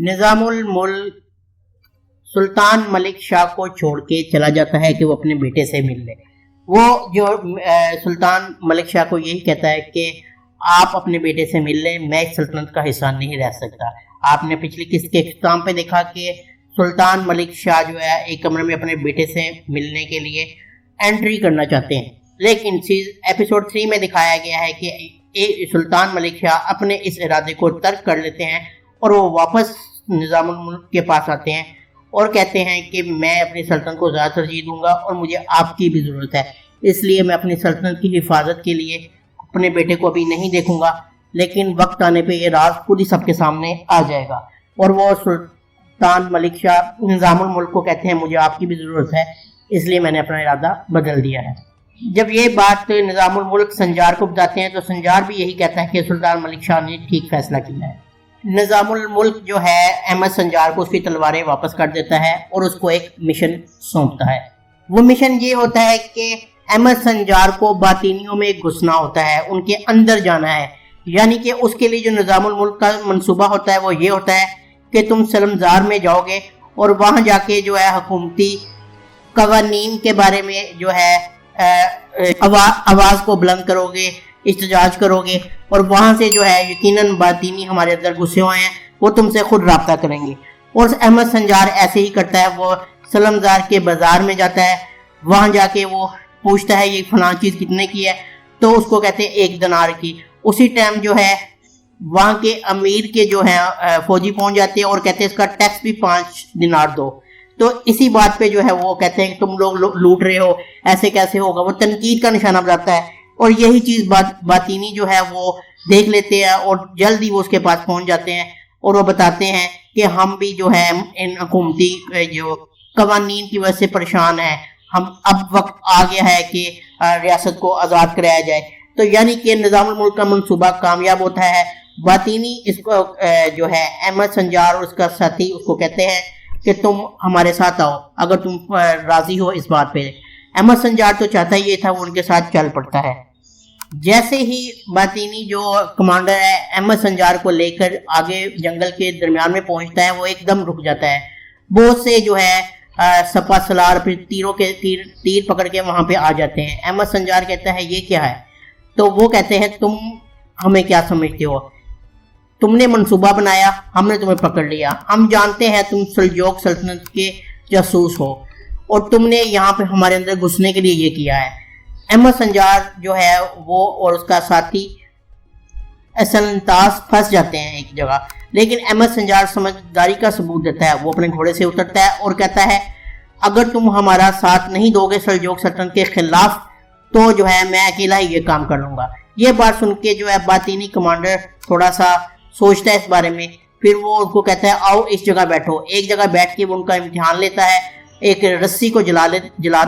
نظام الملک سلطان ملک شاہ کو چھوڑ کے چلا جاتا ہے کہ وہ اپنے بیٹے سے مل لے۔ وہ جو سلطان ملک شاہ کو یہی کہتا ہے کہ آپ اپنے بیٹے سے مل لیں، میں اس سلطنت کا حصہ نہیں رہ سکتا۔ آپ نے پچھلی قسط کے اختتام پہ دیکھا کہ سلطان ملک شاہ جو ہے ایک کمرے میں اپنے بیٹے سے ملنے کے لیے انٹری کرنا چاہتے ہیں، لیکن ایپیسوڈ 3 میں دکھایا گیا ہے کہ سلطان ملک شاہ اپنے اس ارادے کو ترک کر لیتے ہیں اور وہ واپس نظام الملک کے پاس آتے ہیں اور کہتے ہیں کہ میں اپنی سلطنت کو زیادہ ترجیح دوں گا اور مجھے آپ کی بھی ضرورت ہے، اس لیے میں اپنی سلطنت کی حفاظت کے لیے اپنے بیٹے کو ابھی نہیں دیکھوں گا، لیکن وقت آنے پہ یہ راز خود ہی سب کے سامنے آ جائے گا۔ اور وہ سلطان ملک شاہ نظام الملک کو کہتے ہیں مجھے آپ کی بھی ضرورت ہے، اس لیے میں نے اپنا ارادہ بدل دیا ہے۔ جب یہ بات نظام الملک سنجار کو بتاتے ہیں تو سنجار بھی یہی کہتا ہے کہ سلطان ملک شاہ نے ٹھیک فیصلہ کیا ہے۔ نظام الملک جو ہے احمد سنجار کو اس کی تلواریں واپس کر دیتا ہے اور اس کو ایک مشن سونپتا ہے۔ وہ مشن یہ ہوتا ہے کہ احمد سنجار کو باطینیوں میں گھسنا ہوتا ہے، ان کے اندر جانا ہے، یعنی کہ اس کے لیے جو نظام الملک کا منصوبہ ہوتا ہے وہ یہ ہوتا ہے کہ تم سلمزار میں جاؤ گے اور وہاں جا کے جو ہے حکومتی قوانین کے بارے میں جو ہے آواز کو بلند کرو گے، احتجاج کرو گے، اور وہاں سے جو ہے یقیناً باطینی ہمارے اندر گھسے ہوئے ہیں وہ تم سے خود رابطہ کریں گے۔ اور احمد سنجار ایسے ہی کرتا ہے، وہ سلمزار کے بازار میں جاتا ہے، وہاں جا کے وہ پوچھتا ہے یہ فلاں چیز کتنے کی ہے، تو اس کو کہتے ہیں 1 دینار کی۔ اسی ٹائم جو ہے وہاں کے امیر کے جو ہیں فوجی پہنچ جاتے ہیں اور کہتے ہیں اس کا ٹیکس بھی 5 دینار دو۔ تو اسی بات پہ جو ہے وہ کہتے ہیں کہ تم لوگ لوٹ رہے ہو، ایسے کیسے ہوگا، وہ تنقید کا نشانہ بناتا ہے، اور یہی چیز باطینی جو ہے وہ دیکھ لیتے ہیں اور جلد ہی وہ اس کے پاس پہنچ جاتے ہیں اور وہ بتاتے ہیں کہ ہم بھی جو ہے ان حکومتی جو قوانین کی وجہ سے پریشان ہیں، ہم اب وقت آ گیا ہے کہ ریاست کو آزاد کرایا جائے۔ تو یعنی کہ نظام الملک کا منصوبہ کامیاب ہوتا ہے۔ باطینی اس کو جو ہے احمد سنجار اور اس کا ساتھی اس کو کہتے ہیں کہ تم ہمارے ساتھ آؤ اگر تم راضی ہو اس بات پہ۔ احمد سنجار تو چاہتا ہی یہ تھا، وہ ان کے ساتھ چل پڑتا ہے۔ جیسے ہی باطینی جو کمانڈر ہے احمد سنجار کو لے کر آگے جنگل کے درمیان میں پہنچتا ہے، وہ ایک دم رک جاتا ہے۔ بہت سے جو ہے سپا سلار پھر تیر پکڑ کے وہاں پہ آ جاتے ہیں۔ احمد سنجار کہتا ہے یہ کیا ہے؟ تو وہ کہتے ہیں تم ہمیں کیا سمجھتے ہو، تم نے منصوبہ بنایا، ہم نے تمہیں پکڑ لیا، ہم جانتے ہیں تم سلجوق سلطنت کے جاسوس ہو اور تم نے یہاں پہ ہمارے اندر گھسنے کے لیے یہ کیا ہے۔ احمد سنجار جو ہے وہ اور اس کا ساتھی اسلنتاس پھنس جاتے ہیں ایک جگہ، لیکن احمد سنجار سمجھداری کا ثبوت دیتا ہے۔ وہ اپنے گھوڑے سے اترتا ہے اور کہتا ہے اگر تم ہمارا ساتھ نہیں دو گے سلجوق سلطنت کے خلاف تو جو ہے میں اکیلا ہی یہ کام کر لوں گا۔ یہ بات سن کے جو ہے باطینی کمانڈر تھوڑا سا سوچتا ہے اس بارے میں، پھر وہ ان کو کہتا ہے آؤ اس جگہ بیٹھو۔ ایک جگہ بیٹھ کے وہ ان کا امتحان لیتا ہے، ایک رسی کو جلا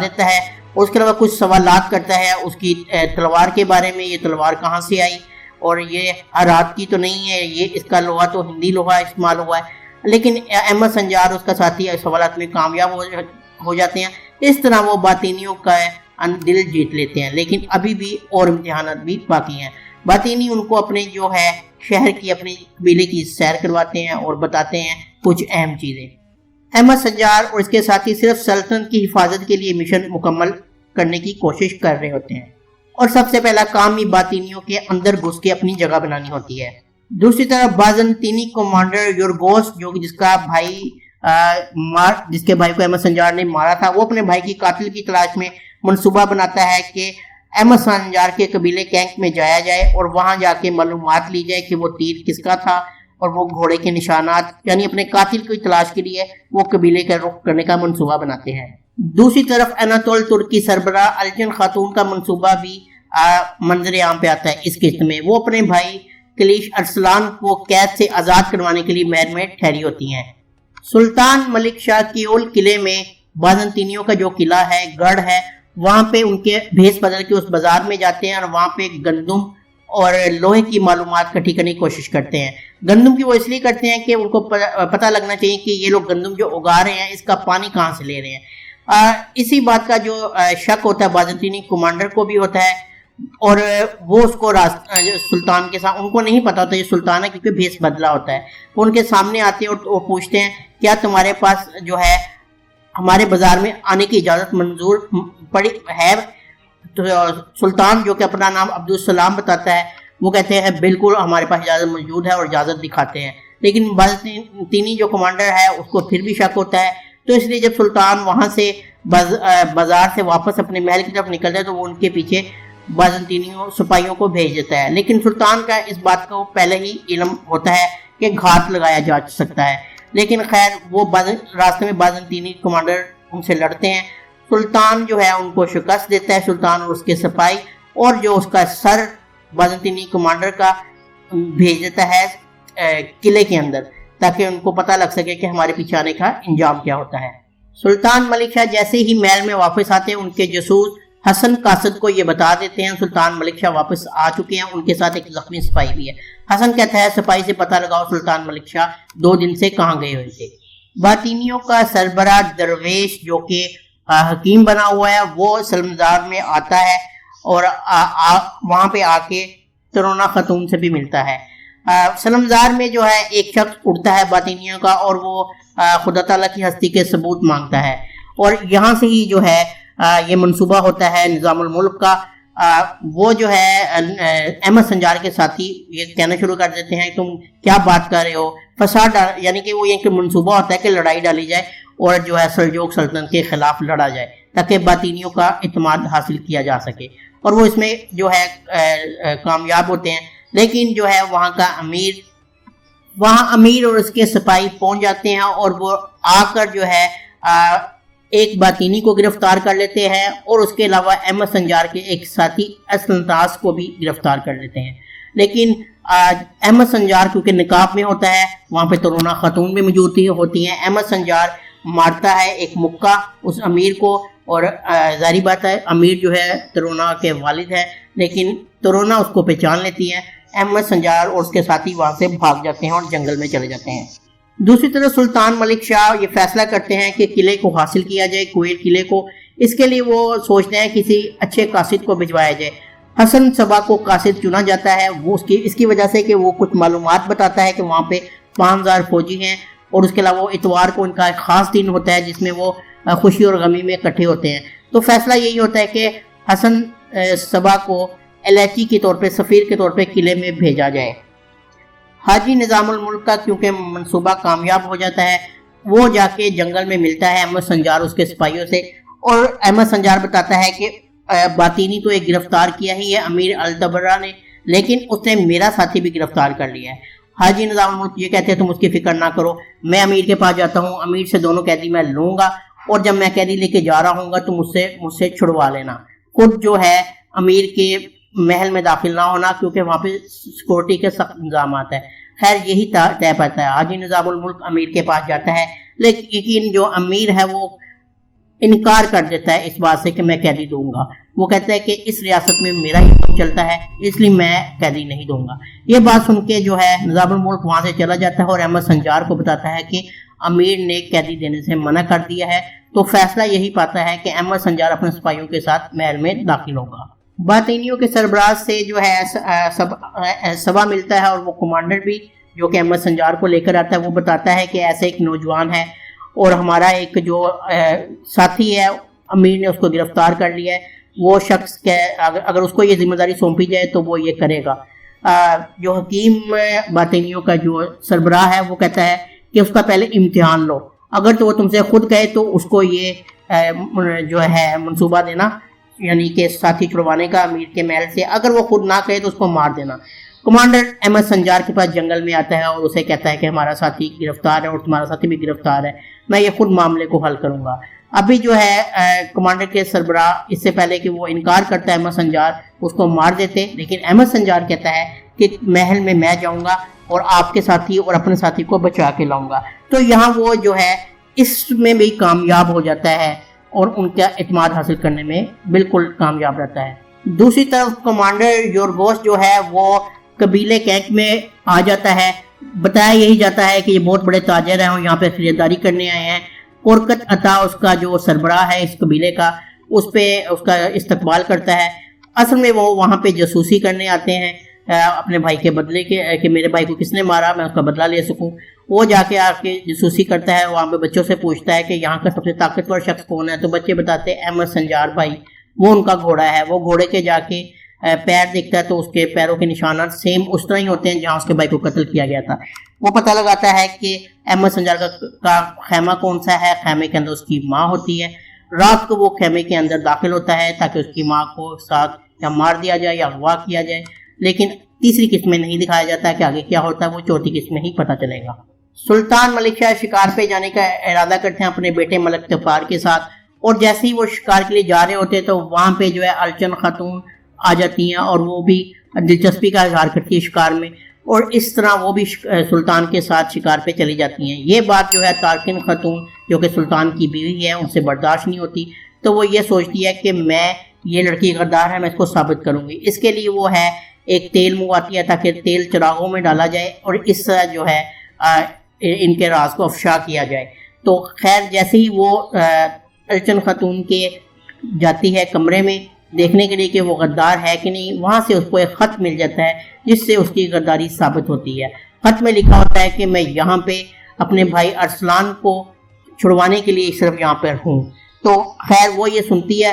دیتا ہے اور اس کے علاوہ کچھ سوالات کرتا ہے اس کی تلوار کے بارے میں، یہ تلوار کہاں سے آئی اور یہ ہرات کی تو نہیں ہے، یہ اس کا لوہا تو ہندی لوہا استعمال ہوا ہے۔ لیکن احمد سنجار اس کا ساتھی سوالات میں کامیاب ہو جاتے ہیں۔ اس طرح وہ باطینیوں کا دل جیت لیتے ہیں، لیکن ابھی بھی اور امتحانات بھی باقی ہیں۔ باطینی ان کو اپنے جو ہے شہر کی اپنی قبیلے کی سیر کرواتے ہیں اور بتاتے ہیں کچھ اہم چیزیں۔ احمد سنجار اور اس کے ساتھی صرف سلطنت کی حفاظت کے لیے مشن مکمل کرنے کی کوشش کر رہے ہوتے ہیں، اور سب سے پہلا کام ہی باطینیوں کے اندر گھس کے اپنی جگہ بنانی ہوتی ہے۔ دوسری طرف بازنطینی کمانڈر یورگوس جس کے بھائی کو احمد سنجار نے مارا تھا، وہ اپنے بھائی کی قاتل کی تلاش میں منصوبہ بناتا ہے کہ احمد سنجار کے قبیلے کینک میں جایا جائے اور وہاں جا کے معلومات لی جائے کہ وہ تیر کس کا تھا اور وہ گھوڑے کے نشانات، یعنی اپنے قاتل کی تلاش کے لیے وہ قبیلے کا رخ کرنے کا منصوبہ بناتے ہیں۔ دوسری طرف اناتول ترکی سربراہ الجن خاتون کا منصوبہ بھی منظر عام پہ آتا ہے اس قسط میں۔ وہ اپنے بھائی کلیش ارسلان کو قید سے آزاد کروانے کے لیے محل میں ٹھہری ہوتی ہیں۔ سلطان ملک شاہ کی اول قلعے میں بازنطینیوں کا جو قلعہ ہے، گڑھ ہے، وہاں پہ ان کے بھیس بدل کے اس بازار میں جاتے ہیں اور وہاں پہ گندم اور لوہے کی معلومات اکٹھی کرنے کی کوشش کرتے ہیں۔ گندم کی وہ اس لیے کرتے ہیں کہ ان کو پتہ لگنا چاہیے کہ یہ لوگ گندم جو اگا رہے ہیں اس کا پانی کہاں سے لے رہے ہیں۔ اسی بات کا جو شک ہوتا ہے بازنطینی کمانڈر کو بھی ہوتا ہے، اور وہ اس کو سلطان کے ساتھ، ان کو نہیں پتا ہوتا یہ سلطان ہے کیونکہ بھیس بدلا ہوتا ہے، وہ ان کے سامنے آتے ہیں اور پوچھتے ہیں کیا تمہارے پاس جو ہے ہمارے بازار میں آنے کی اجازت منظور پڑی ہے؟ تو سلطان جو کہ اپنا نام عبدالسلام بتاتا ہے وہ کہتے ہیں بالکل ہمارے پاس اجازت موجود ہے، اور اجازت دکھاتے ہیں۔ لیکن بازنطینی جو کمانڈر ہے اس کو پھر بھی شک ہوتا ہے، تو اس لیے جب سلطان وہاں سے بازار سے واپس اپنے محل کی طرف نکلتا ہے تو وہ ان کے پیچھے بازنطینی سپاہیوں کو بھیج دیتا ہے۔ لیکن سلطان کا اس بات کو پہلے ہی علم ہوتا ہے کہ گھات لگایا جا سکتا ہے، لیکن خیر وہ راستے میں بازنطینی کمانڈر ان سے لڑتے ہیں، سلطان جو ہے ان کو شکست دیتا ہے، سلطان اور اس کے سپاہی، اور جو اس کا سر بازنطینی کمانڈر کا بھیج دیتا ہے قلعے کے اندر، تاکہ ان کو پتہ لگ سکے کہ ہمارے پیچھے آنے کا انجام کیا ہوتا ہے۔ سلطان ملک شاہ جیسے ہی محل میں واپس آتے ہیں ان کے جاسوس حسن قاصد کو یہ بتا دیتے ہیں سلطان ملک شاہ واپس آ چکے ہیں، ان کے ساتھ ایک زخمی سپاہی بھی ہے۔ حسن کہتا ہے سپاہی سے پتہ لگاؤ سلطان ملک شاہ 2 دن سے کہاں گئے ہوئے تھے۔ باطینیوں کا سربراہ درویش جو کہ حکیم بنا ہوا ہے وہ سلمزار میں آتا ہے اور وہاں پہ آ کے ترونا خاتون سے بھی ملتا ہے۔ سلمزار میں جو ہے ایک شخص اٹھتا ہے باطینیوں کا، اور وہ خدا تعالیٰ کی ہستی کے ثبوت مانگتا ہے، اور یہاں سے ہی جو ہے یہ منصوبہ ہوتا ہے نظام الملک کا۔ وہ جو ہے احمد سنجار کے ساتھی یہ کہنا شروع کر دیتے ہیں تم کیا بات کر رہے ہو، فساد، یعنی کہ وہ یہ منصوبہ ہوتا ہے کہ لڑائی ڈالی جائے اور جو ہے سلجوق سلطنت کے خلاف لڑا جائے تاکہ باطینیوں کا اعتماد حاصل کیا جا سکے، اور وہ اس میں جو ہے کامیاب ہوتے ہیں۔ لیکن جو ہے وہاں امیر اور اس کے سپاہی پہنچ جاتے ہیں، اور وہ آ کر جو ہے ایک باطینی کو گرفتار کر لیتے ہیں، اور اس کے علاوہ احمد سنجار کے ایک ساتھی اسلطاس کو بھی گرفتار کر لیتے ہیں۔ لیکن احمد سنجار کیونکہ نقاب میں ہوتا ہے، وہاں پہ ترونا خاتون بھی موجود ہوتی ہیں، احمد سنجار مارتا ہے ایک مکہ اس امیر کو، اور ظاہری بات ہے امیر جو ہے ترونا کے والد ہے، لیکن ترونا اس کو پہچان لیتی ہے، احمد سنجار اور اس کے ساتھی وہاں سے بھاگ جاتے ہیں اور جنگل میں چلے جاتے ہیں۔ دوسری طرف سلطان ملک شاہ یہ فیصلہ کرتے ہیں کہ قلعے کو حاصل کیا جائے، کوئل قلعے کو، اس کے لیے وہ سوچتے ہیں کسی اچھے قاصد کو بھجوایا جائے۔ حسن صبا کو قاصد چنا جاتا ہے، وہ اس کی وجہ سے کہ وہ کچھ معلومات بتاتا ہے کہ وہاں پہ 5000 فوجی ہیں، اور اس کے علاوہ اتوار کو ان کا ایک خاص دن ہوتا ہے جس میں وہ خوشی اور غمی میں اکٹھے ہوتے ہیں۔ تو فیصلہ یہی ہوتا ہے کہ حسن صبا کو الیچی کے طور پہ، سفیر کے طور پہ قلعے میں بھیجا جائے۔ حاجی نظام الملک کا کیونکہ منصوبہ کامیاب ہو جاتا ہے، وہ جا کے جنگل میں ملتا ہے احمد سنجار اس کے سپاہیوں سے، اور احمد سنجار بتاتا ہے کہ باطینی تو ایک گرفتار کیا ہی ہے امیر الدبرہ نے، لیکن اس نے میرا ساتھی بھی گرفتار کر لیا ہے۔ حاجی نظام الملک یہ کہتے ہیں تم اس کی فکر نہ کرو، میں امیر کے پاس جاتا ہوں، امیر سے دونوں قیدی میں لوں گا، اور جب میں قیدی لے کے جا رہا ہوں گا تو مجھ سے چھڑوا لینا۔ خود جو ہے امیر کے محل میں داخل نہ ہونا، کیونکہ وہاں پہ سیکورٹی کے سخت انتظامات ہیں۔ خیر یہی طے پاتا ہے، حاجی نظام الملک امیر کے پاس جاتا ہے، لیکن جو امیر ہے وہ انکار کر دیتا ہے اس بات سے کہ میں قیدی دوں گا۔ وہ کہتا ہے کہ اس ریاست میں میرا ہی حکم چلتا ہے، اس لیے میں قیدی نہیں دوں گا۔ یہ بات سن کے جو ہے نظام الملک وہاں سے چلا جاتا ہے، اور احمد سنجار کو بتاتا ہے کہ امیر نے قیدی دینے سے منع کر دیا ہے۔ تو فیصلہ یہی پاتا ہے کہ احمد سنجار اپنے سپاہیوں کے ساتھ محل میں داخل ہوگا۔ باطینیوں کے سربراہ سے جو ہے سبا ملتا ہے، اور وہ کمانڈر بھی جو کہ احمد سنجار کو لے کر آتا ہے وہ بتاتا ہے کہ ایسے ایک نوجوان ہے، اور ہمارا ایک جو ساتھی ہے امیر نے اس کو گرفتار کر لیا ہے، وہ شخص اگر اس کو یہ ذمہ داری سونپی جائے تو وہ یہ کرے گا۔ جو حکیم باطینیوں کا جو سربراہ ہے وہ کہتا ہے کہ اس کا پہلے امتحان لو، اگر تو وہ تم سے خود کہے تو اس کو یہ جو ہے منصوبہ دینا، یعنی کہ ساتھی چھڑوانے کا امیر کے محل سے، اگر وہ خود نہ کہے تو اس کو مار دینا۔ کمانڈر احمد سنجار کے پاس جنگل میں آتا ہے اور اسے کہتا ہے کہ ہمارا ساتھی گرفتار ہے اور تمہارا ساتھی بھی گرفتار ہے، میں یہ خود معاملے کو حل کروں گا۔ ابھی جو ہے کمانڈر کے سربراہ اس سے پہلے کہ وہ انکار کرتا ہے احمد سنجار اس کو مار دیتے، لیکن احمد سنجار کہتا ہے کہ محل میں میں جاؤں گا اور آپ کے ساتھی اور اپنے ساتھی کو بچا کے لاؤں گا۔ تو یہاں وہ جو ہے اس میں بھی کامیاب ہو جاتا ہے اور ان کا اعتماد حاصل کرنے میں بالکل کامیاب رہتا ہے۔ دوسری طرف کمانڈر یورگوس جو ہے وہ قبیلے کینک میں آ جاتا ہے، بتایا یہی جاتا ہے کہ یہ بہت بڑے تاجر ہیں اور یہاں پہ خریداری کرنے آئے ہیں۔ کورکت عطا اس کا جو سربراہ ہے اس قبیلے کا، اس پہ اس کا استقبال کرتا ہے۔ اصل میں وہ وہاں پہ جاسوسی کرنے آتے ہیں اپنے بھائی کے بدلے کے، کہ میرے بھائی کو کس نے مارا، میں اس کا بدلہ لے سکوں۔ وہ جا کے آ کے جاسوسی کرتا ہے، وہاں پہ بچوں سے پوچھتا ہے کہ یہاں کا سب سے طاقتور شخص کون ہے، تو بچے بتاتے ہیں احمد سنجار بھائی، وہ ان کا گھوڑا ہے۔ وہ گھوڑے کے جا کے پیر دیکھتا ہے تو اس کے پیروں کے نشانات سیم اس طرح ہی ہوتے ہیں جہاں اس کے بھائی کو قتل کیا گیا تھا۔ وہ پتہ لگاتا ہے کہ احمد سنجار کا خیمہ کون سا ہے، خیمے کے اندر اس کی ماں ہوتی ہے۔ رات کو وہ خیمے کے اندر داخل ہوتا ہے تاکہ اس کی ماں کو ساتھ یا مار دیا جائے یا اغوا کیا جائے، لیکن تیسری قسم میں نہیں دکھایا جاتا ہے کہ آگے کیا ہوتا ہے، وہ چوتھی قسم میں ہی پتہ چلے گا۔ سلطان ملک شاہ شکار پہ جانے کا ارادہ کرتے ہیں اپنے بیٹے ملک تفار کے ساتھ، اور جیسے ہی وہ شکار کے لیے جا رہے ہوتے ہیں تو وہاں پہ جو ہے الچن خاتون آ جاتی ہیں اور وہ بھی دلچسپی کا اظہار کرتی ہے شکار میں، اور اس طرح وہ بھی سلطان کے ساتھ شکار پہ چلی جاتی ہیں۔ یہ بات جو ہے تارکن خاتون جو کہ سلطان کی بیوی ہے ان سے برداشت نہیں ہوتی، تو وہ یہ سوچتی ہے کہ میں یہ لڑکی غدار ہے، میں اس کو ثابت کروں گی۔ اس کے لیے وہ ہے ایک تیل منگواتی ہے تاکہ تیل چراغوں میں ڈالا جائے اور اس طرح جو ہے ان کے راز کو افشا کیا جائے۔ تو خیر جیسے ہی وہ الچن خاتون کے جاتی ہے کمرے میں دیکھنے کے لیے کہ وہ غدار ہے کہ نہیں، وہاں سے اس کو ایک خط مل جاتا ہے جس سے اس کی غداری ثابت ہوتی ہے۔ خط میں لکھا ہوتا ہے کہ میں یہاں پہ اپنے بھائی ارسلان کو چھڑوانے کے لیے صرف یہاں پر ہوں۔ تو خیر وہ یہ سنتی ہے،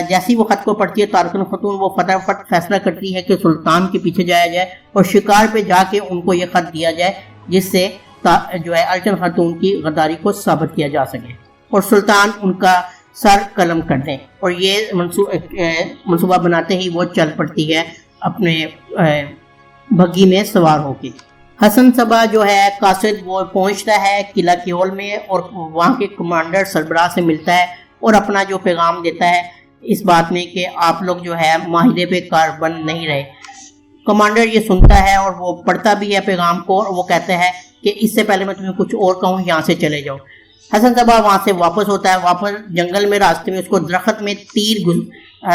جیسی وہ خط کو پڑھتی ہے تارکن خاتون وہ فٹافٹ فیصلہ کرتی ہے کہ سلطان کے پیچھے جایا جائے اور شکار پہ جا کے ان کو یہ خط دیا جائے جس سے جو ہے الچن خاتون کی غداری کو ثابت کیا جا سکے اور سلطان ان کا سر قلم کر دیں۔ اور یہ منصوبہ بناتے ہی وہ چل پڑتی ہے اپنے بگھی میں سوار ہو کے۔ حسن صبا جو ہے قاصد وہ پہنچتا ہے قلعہ کیول میں اور وہاں کے کمانڈر سربراہ سے ملتا ہے اور اپنا جو پیغام دیتا ہے اس بات میں کہ آپ لوگ جو ہے معاہدے پہ کاربند نہیں رہے۔ کمانڈر یہ سنتا ہے اور وہ پڑھتا بھی ہے پیغام کو، اور وہ کہتا ہے کہ اس سے پہلے میں تمہیں کچھ اور کہوں، یہاں سے چلے جاؤ۔ حسن صبا وہاں سے واپس ہوتا ہے، واپس جنگل میں راستے میں اس کو درخت میں تیر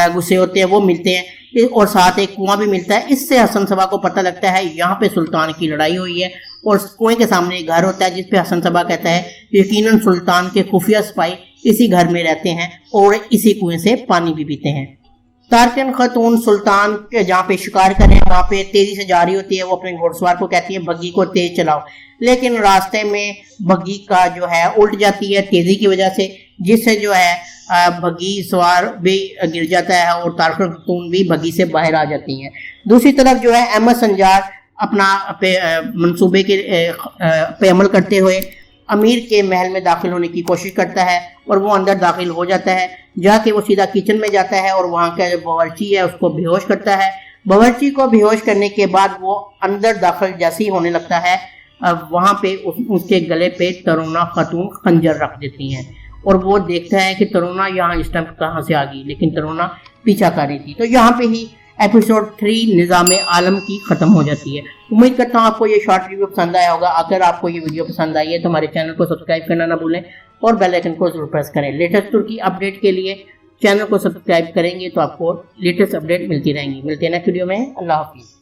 گھسے ہوتے ہیں وہ ملتے ہیں اور ساتھ ایک کنواں بھی ملتا ہے۔ اس سے حسن صبا کو پتہ لگتا ہے یہاں پہ سلطان کی لڑائی ہوئی ہے، اور کنویں کے سامنے ایک گھر ہوتا ہے جس پہ حسن صبا کہتا ہے یقیناً سلطان کے خفیہ سپاہی اسی گھر میں رہتے ہیں اور اسی کنویں سے پانی بھی پیتے ہیں۔ تارکن خاتون سلطان کے جہاں پہ شکار کریں وہاں پہ تیزی سے جاری ہوتی ہے، وہ اپنے گھوڑ سوار کو کہتی ہے بگھی کو تیز چلاؤ، لیکن راستے میں بگھی کا جو ہے الٹ جاتی ہے تیزی کی وجہ سے، جس سے جو ہے بگھی سوار بھی گر جاتا ہے اور تارکن خاتون بھی بگھی سے باہر آ جاتی ہیں۔ دوسری طرف جو ہے احمد سنجار اپنا منصوبے کے پہ عمل کرتے ہوئے امیر کے محل میں داخل ہونے کی کوشش کرتا ہے اور وہ اندر داخل ہو جاتا ہے۔ جا کے وہ سیدھا کچن میں جاتا ہے اور وہاں کا جو باورچی ہے اس کو بے ہوش کرتا ہے۔ باورچی کو بے ہوش کرنے کے بعد وہ اندر داخل جیسے ہی ہونے لگتا ہے وہاں پہ اس کے گلے پہ ترونا خاتون خنجر رکھ دیتی ہیں، اور وہ دیکھتا ہے کہ ترونا یہاں اس ٹائم کہاں سے آ گئی، لیکن ترونا پیچھا کر رہی تھی۔ تو یہاں پہ ہی ایپیسوڈ 3 نظام عالم کی ختم ہو جاتی ہے۔ امید کرتا ہوں آپ کو یہ شارٹ ریویو پسند آیا ہوگا۔ اگر آپ کو یہ ویڈیو پسند آئی ہے تو ہمارے چینل کو سبسکرائب کرنا نہ بھولیں اور بیل آئیکن کو ضرور پریس کریں۔ لیٹسٹ ترکی اپڈیٹ کے لیے چینل کو سبسکرائب کریں گے تو آپ کو لیٹسٹ اپڈیٹ ملتی رہیں گی۔ ملتے ہیں نیکسٹ ویڈیو میں، اللہ حافظ۔